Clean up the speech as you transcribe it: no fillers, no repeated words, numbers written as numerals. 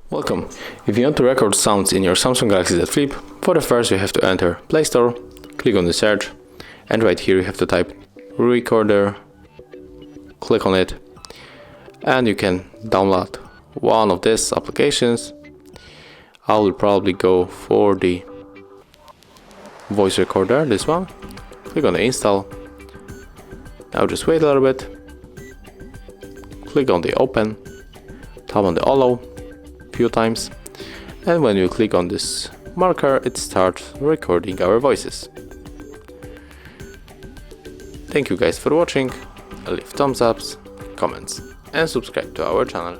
Welcome! If you want to record sounds in your Samsung Galaxy Z Flip, for the first you have to enter Play Store, click on the search, and right here you have to type recorder, click on it, and you can download one of these applications. I will probably go for the voice recorder, this one. Click on the install. Now just wait a little bit. Click on the open, tap on the allow few times, and when you click on this marker, it starts recording our voices. Thank you guys for watching. Leave thumbs ups, comments, and subscribe to our channel.